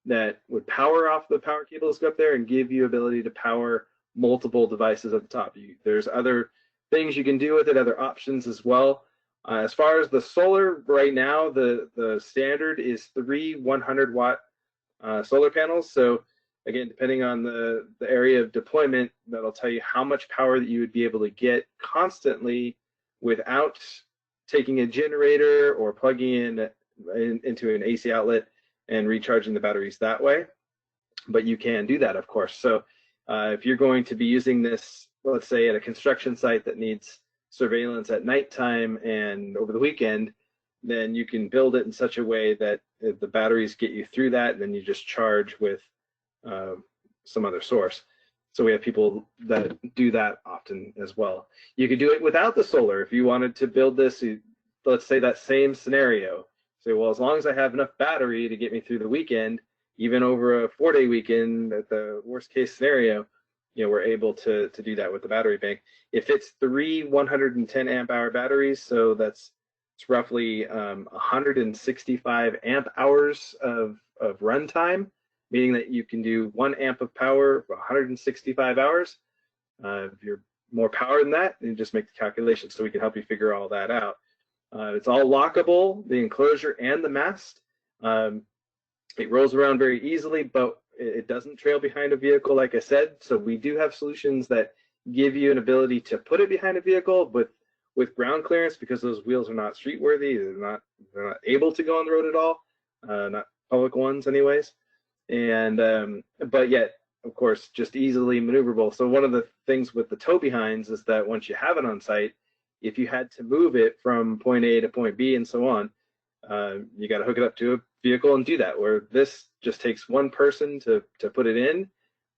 that would power off the power cables, go up there and give you ability to power multiple devices at the top. There's other things you can do with it, other options as well. As far as the solar, right now, the standard is 3 100-watt solar panels. So again, depending on the area of deployment, that'll tell you how much power that you would be able to get constantly without taking a generator or plugging into an AC outlet and recharging the batteries that way. But you can do that, of course. So if you're going to be using this, let's say at a construction site that needs surveillance at nighttime and over the weekend, then you can build it in such a way that the batteries get you through that, and then you just charge with some other source. So we have people that do that often as well. You could do it without the solar. If you wanted to build this, let's say that same scenario, say, well, as long as I have enough battery to get me through the weekend, even over a 4-day weekend, at the worst case scenario, we're able to do that with the battery bank. It fits 3 110 amp hour batteries, so that's It's roughly 165 amp hours of runtime, meaning that you can do 1 amp of power for 165 hours. If you're more power than that, then just make the calculation so we can help you figure all that out. It's all lockable, the enclosure and the mast. It rolls around very easily, but it doesn't trail behind a vehicle, like I said. So we do have solutions that give you an ability to put it behind a vehicle with ground clearance, because those wheels are not street worthy. They're not able to go on the road at all, not public ones anyways. And but yet, of course, just easily maneuverable. So one of the things with the tow behinds is that once you have it on site, if you had to move it from point A to point B and so on, you got to hook it up to a vehicle and do that, where this just takes one person to put it in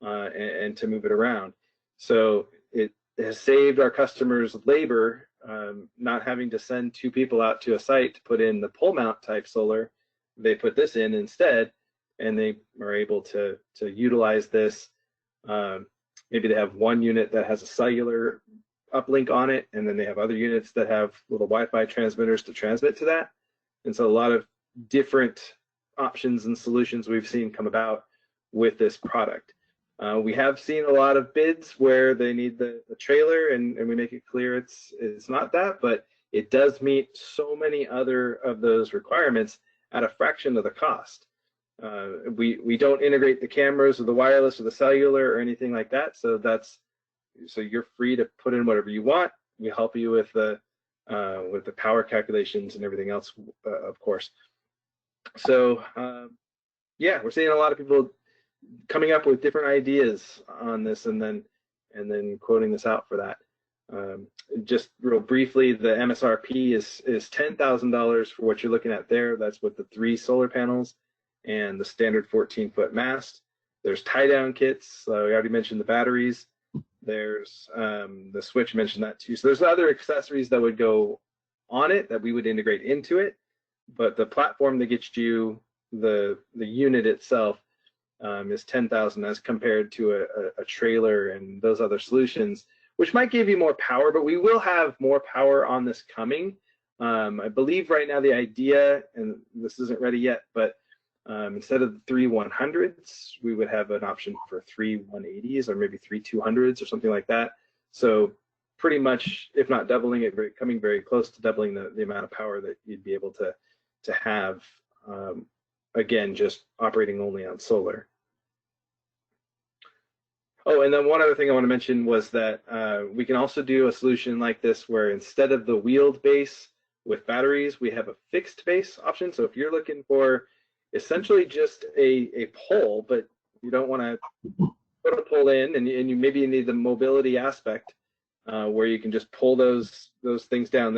and to move it around. So it has saved our customers labor, not having to send 2 people out to a site to put in the pole mount type solar. They put this in instead, and they are able to utilize this. Maybe they have one unit that has a cellular uplink on it, and then they have other units that have little Wi-Fi transmitters to transmit to that. And so a lot of different options and solutions we've seen come about with this product. We have seen a lot of bids where they need the trailer, and we make it clear it's not that, but it does meet so many other of those requirements at a fraction of the cost. We don't integrate the cameras or the wireless or the cellular or anything like that, so you're free to put in whatever you want. We help you with the power calculations and everything else, of course. So yeah, we're seeing a lot of people coming up with different ideas on this, and then quoting this out for that. Just real briefly, the MSRP is $10,000 for what you're looking at there. That's with the 3 solar panels and the standard 14-foot mast. There's tie-down kits. We already mentioned the batteries. There's the switch, mentioned that too. So there's other accessories that would go on it that we would integrate into it, but the platform that gets you the unit itself is $10,000 as compared to a trailer and those other solutions, which might give you more power, but we will have more power on this coming. I believe right now the idea, and this isn't ready yet, but instead of the 3 100s, we would have an option for 3 180s or maybe 3 200s or something like that. So pretty much, if not doubling it, coming very close to doubling the amount of power that you'd be able to have, again, just operating only on solar. Oh, and then one other thing I want to mention was that we can also do a solution like this where instead of the wheeled base with batteries, we have a fixed base option. So if you're looking for essentially just a pole, but you don't want to put a pole in, and you maybe need the mobility aspect where you can just pull those things down.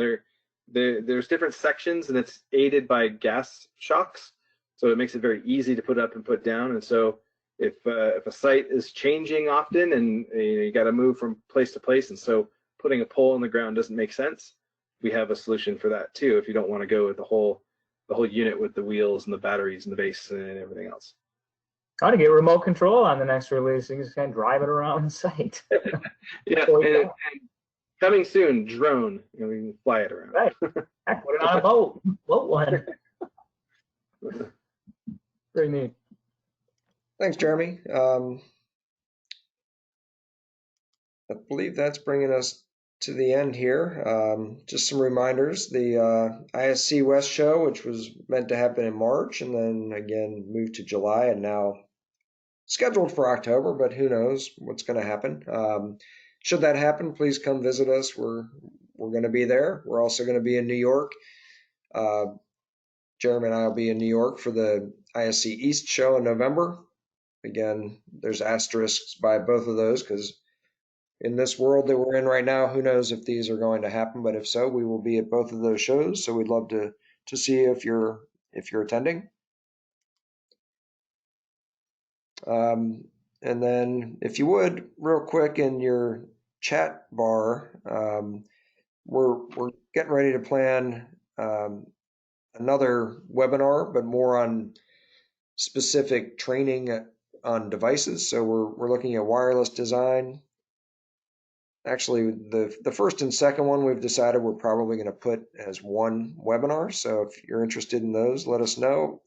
There's different sections, and it's aided by gas shocks, so it makes it very easy to put up and put down. And so if a site is changing often, and you got to move from place to place, and so putting a pole in the ground doesn't make sense, we have a solution for that too. If you don't want to go with the whole unit with the wheels and the batteries and the base and everything else. Got to get remote control on the next release. You can just kind of drive it around the site. Yeah, and coming soon, drone. We can fly it around. Right. Put it on a boat one. Very neat. Thanks, Jeremy. I believe that's bringing us to the end here. Just some reminders. The ISC West show, which was meant to happen in March and then again moved to July and now scheduled for October, but who knows what's going to happen. Should that happen, please come visit us. We're going to be there. We're also going to be in New York. Jeremy and I will be in New York for the ISC East show in November. Again, there's asterisks by both of those because in this world that we're in right now, who knows if these are going to happen, but if so, we will be at both of those shows. So we'd love to see if you're attending. And then if you would, real quick in your chat bar, we're getting ready to plan another webinar, but more on specific training on devices. So we're looking at wireless design, actually the first and second one we've decided we're probably going to put as one webinar. So if you're interested in those, let us know.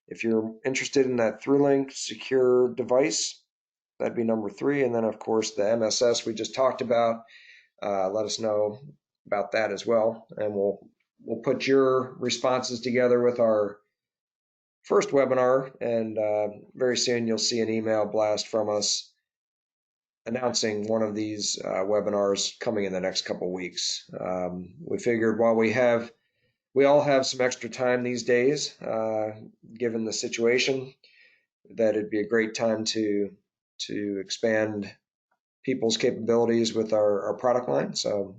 If you're interested in that ThruLink secure device, that'd be number 3. And then of course the MSS we just talked about, let us know about that as well. And we'll put your responses together with our first webinar, and very soon you'll see an email blast from us announcing one of these webinars coming in the next couple weeks. We figured while we all have some extra time these days, given the situation, that it'd be a great time to expand people's capabilities with our product line. So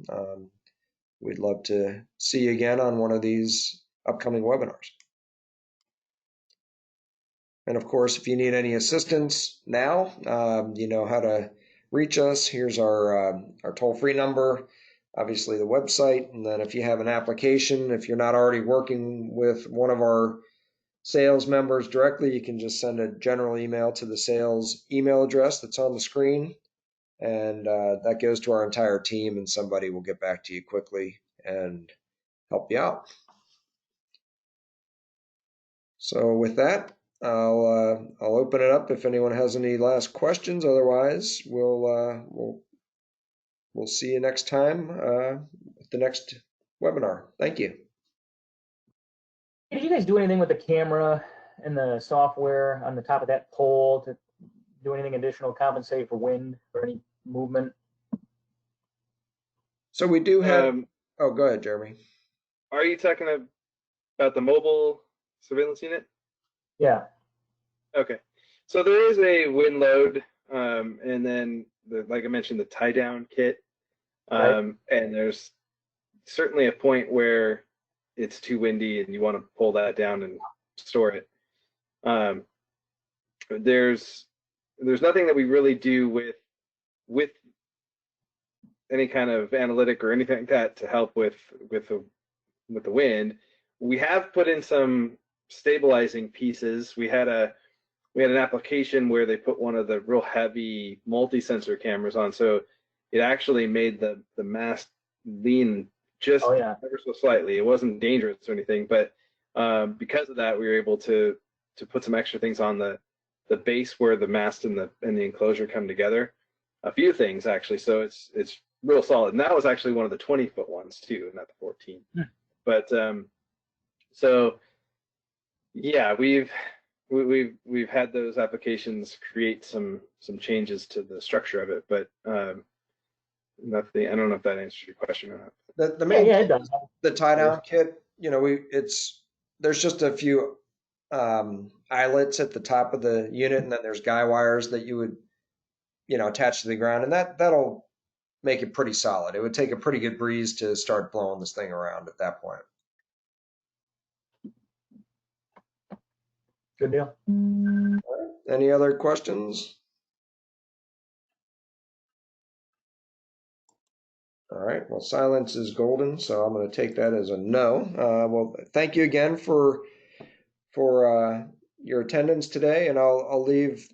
we'd love to see you again on one of these upcoming webinars. And of course, if you need any assistance now, you know how to reach us. Here's our toll-free number, obviously the website, and then if you have an application, if you're not already working with one of our sales members directly, you can just send a general email to the sales email address that's on the screen, and that goes to our entire team, and somebody will get back to you quickly and help you out. So with that, I'll open it up if anyone has any last questions. Otherwise, we'll see you next time at the next webinar. Thank you. Did you guys do anything with the camera and the software on the top of that pole to do anything additional, compensate for wind or any movement? So we do have. Oh, go ahead, Jeremy. Are you talking about the mobile surveillance unit? Yeah. Okay. So there is a wind load, and then like I mentioned, the tie down kit. Right. And there's certainly a point where it's too windy and you want to pull that down and store it. There's nothing that we really do with any kind of analytic or anything like that to help with the wind. We have put in some stabilizing pieces. We had an application where they put one of the real heavy multi-sensor cameras on, so it actually made the mast lean just ever so slightly. It wasn't dangerous or anything, but because of that, we were able to put some extra things on the base where the mast and the enclosure come together. A few things actually, so it's real solid. And that was actually one of the 20-foot ones too, not the 14. But so yeah, we've had those applications create some changes to the structure of it, but nothing. I don't know if that answers your question or not. The main it does. The tie down kit, you know, there's just a few eyelets at the top of the unit, and then there's guy wires that you would, you know, attach to the ground, and that'll make it pretty solid. It would take a pretty good breeze to start blowing this thing around at that point. Good deal. All right. Any other questions? All right, well, silence is golden, so I'm going to take that as a no. Well, thank you again for your attendance today, and I'll leave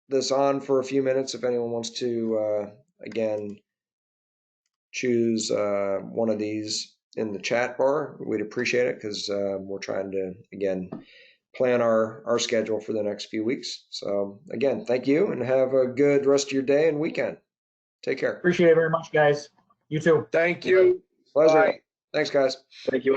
this on for a few minutes if anyone wants to, again, choose one of these in the chat bar. We'd appreciate it because we're trying to, again, plan our schedule for the next few weeks. So, again, thank you, and have a good rest of your day and weekend. Take care. Appreciate it very much, guys. You too. Thank you. Pleasure. Bye. Thanks, guys. Thank you.